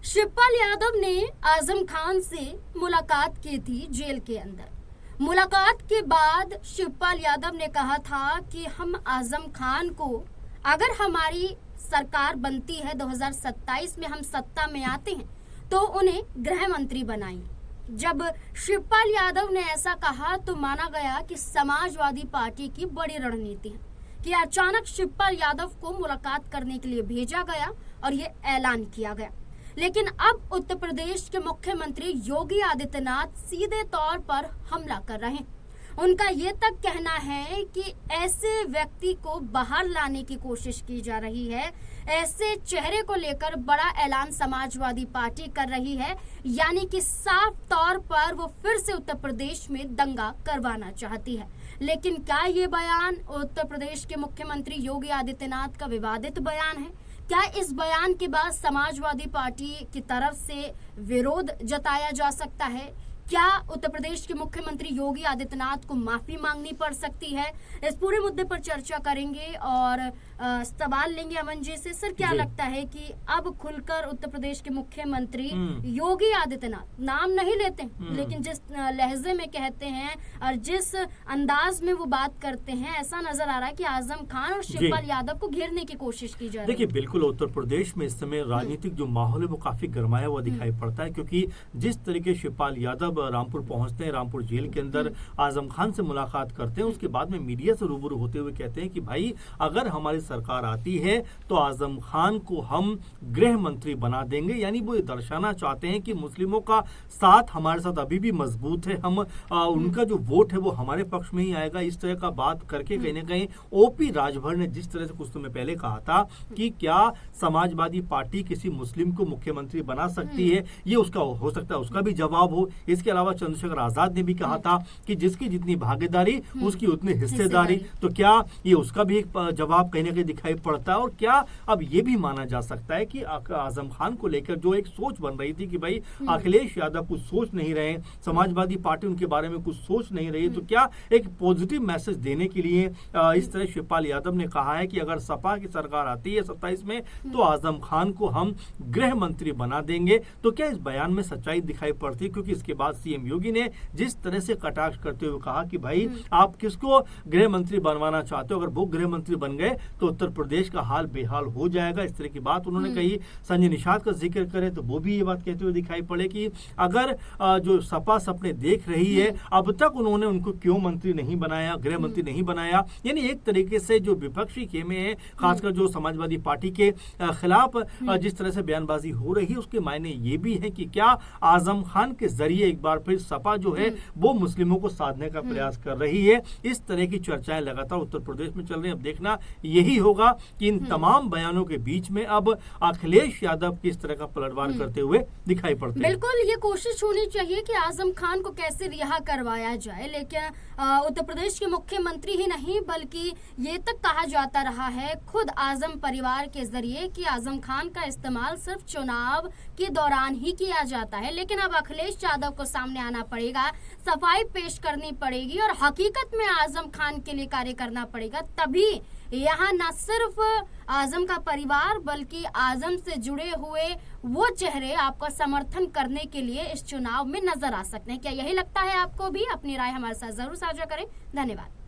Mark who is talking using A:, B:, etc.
A: शिवपाल यादव ने आजम खान से मुलाकात की थी जेल के अंदर। मुलाकात के बाद शिवपाल यादव ने कहा था कि हम आजम खान को, अगर हमारी सरकार बनती है 2027 में, हम सत्ता में आते हैं तो उन्हें गृह मंत्री बनाएंगे। जब शिवपाल यादव ने ऐसा कहा तो माना गया कि समाजवादी पार्टी की बड़ी रणनीति है कि अचानक शिवपाल यादव को मुलाकात करने के लिए भेजा गया और ये ऐलान किया गया। लेकिन अब उत्तर प्रदेश के मुख्यमंत्री योगी आदित्यनाथ सीधे तौर पर हमला कर रहे हैं। उनका ये तक कहना है कि ऐसे व्यक्ति को बाहर लाने की कोशिश की जा रही है, ऐसे चेहरे को लेकर बड़ा ऐलान समाजवादी पार्टी कर रही है, यानी कि साफ तौर पर वो फिर से उत्तर प्रदेश में दंगा करवाना चाहती है। लेकिन क्या ये बयान उत्तर प्रदेश के मुख्यमंत्री योगी आदित्यनाथ का विवादित बयान है? क्या इस बयान के बाद समाजवादी पार्टी की तरफ से विरोध जताया जा सकता है? क्या उत्तर प्रदेश के मुख्यमंत्री योगी आदित्यनाथ को माफी मांगनी पड़ सकती है? इस पूरे मुद्दे पर चर्चा करेंगे और सवाल लेंगे अमन जी से। सर, क्या लगता है कि अब खुलकर उत्तर प्रदेश के मुख्यमंत्री योगी आदित्यनाथ, नाम नहीं लेते लेकिन जिस लहजे में कहते हैं और जिस अंदाज में वो बात करते हैं, ऐसा नजर आ रहा है कि आजम खान और शिवपाल यादव को घेरने की कोशिश की जा रही है।
B: देखिए, बिल्कुल उत्तर प्रदेश में इस समय राजनीतिक जो माहौल है वो काफी गर्माया हुआ दिखाई पड़ता है, क्योंकि जिस तरीके शिवपाल यादव रामपुर पहुंचते हैं, रामपुर जेल के अंदर आजम खान से मुलाकात करते हैं, उसके बाद में मीडिया से रूबरू होते हुए कहते हैं कि भाई, अगर हमारी सरकार आती है तो आजम खान को हम गृह मंत्री बना देंगे। यानी वो ये दर्शाना चाहते हैं कि मुस्लिमों का साथ हमारे साथ अभी भी मजबूत है, हम उनका जो वोट है वो हमारे पक्ष में ही आएगा। इस तरह का बात करके कहीं ना कहीं ओपी राजभर ने जिस तरह से कुछ समय पहले कहा था कि क्या समाजवादी पार्टी किसी मुस्लिम को मुख्यमंत्री बना सकती है, ये उसका हो सकता है उसका भी जवाब हो। इसके अलावा चंद्रशेखर आजाद ने भी कहा था कि जिसकी जितनी भागीदारी उसकी उतनी हिस्सेदारी, तो क्या ये उसका भी एक जवाब कहीं ना कहीं दिखाई पड़ता है? और क्या अब ये भी माना जा सकता है कि आजम खान को लेकर जो एक सोच बन रही थी कि भाई अखिलेश यादव कुछ सोच नहीं रहे, समाजवादी पार्टी उनके बारे में कुछ सोच नहीं रही, तो क्या एक पॉजिटिव मैसेज देने के लिए इस तरह शिवपाल यादव ने कहा है कि अगर सपा की सरकार आती है 27 में तो आजम खान को हम गृह मंत्री बना देंगे। तो क्या इस बयान में सच्चाई दिखाई पड़ती है? क्योंकि इसके बाद सीएम योगी ने जिस तरह से कटाक्ष करते हुए कहा कि भाई, आप किसको गृह मंत्री बनवाना चाहते हो? अगर वो गृह मंत्री बन गए तो उत्तर प्रदेश का हाल बेहाल हो जाएगा। इस तरह की बात उन्होंने कही। संजय निषाद का जिक्र करें तो वो भी ये बात कहते हुए दिखाई पड़े कि अगर जो सपा सपने देख रही है, अब तक उन्होंने उनको क्यों मंत्री नहीं बनाया, गृह मंत्री नहीं बनाया। यानी एक तरीके से जो विपक्षी खेमे है, खासकर जो समाजवादी पार्टी के खिलाफ जिस तरह से बयानबाजी हो रही है, उसके मायने ये भी है कि क्या आजम खान के जरिए एक बार फिर सपा जो है वो मुस्लिमों को साधने का प्रयास कर रही है। इस तरह की चर्चाएं लगातार उत्तर प्रदेश में चल रही है। अब देखना यही होगा कि इन तमाम बयानों के बीच में अब अखिलेश यादव किस तरह का पलटवार करते हुए दिखाई पड़ते हैं।
A: बिल्कुल, ये कोशिश होनी चाहिए कि आजम खान को कैसे रिहा करवाया जाए, लेकिन उत्तर प्रदेश के मुख्यमंत्री ही नहीं बल्कि ये तक कहा जाता रहा है खुद आजम परिवार के जरिए कि आजम खान का इस्तेमाल सिर्फ चुनाव के दौरान ही किया जाता है। लेकिन अब अखिलेश यादव को सामने आना पड़ेगा, सफाई पेश करनी पड़ेगी और हकीकत में आजम खान के लिए कार्य करना पड़ेगा। तभी यहाँ न सिर्फ आजम का परिवार बल्कि आजम से जुड़े हुए वो चेहरे आपका समर्थन करने के लिए इस चुनाव में नजर आ सकते हैं। क्या यही लगता है आपको भी? अपनी राय हमारे साथ जरूर साझा करें। धन्यवाद।